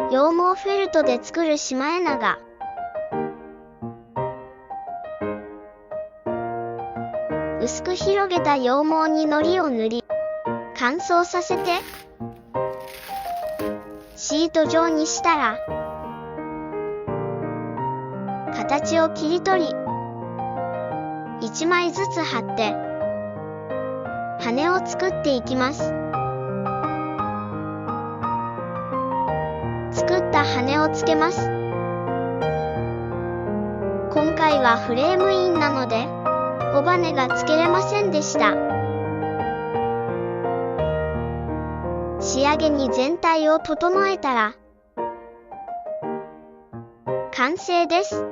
羊毛フェルトで作るシマエナガ。薄く広げた羊毛に糊を塗り、乾燥させて、シート状にしたら、形を切り取り、1枚ずつ貼って、羽を作っていきます。作った羽をつけます。今回はフレームインなので、尾羽がつけれませんでした。仕上げに全体を整えたら、完成です。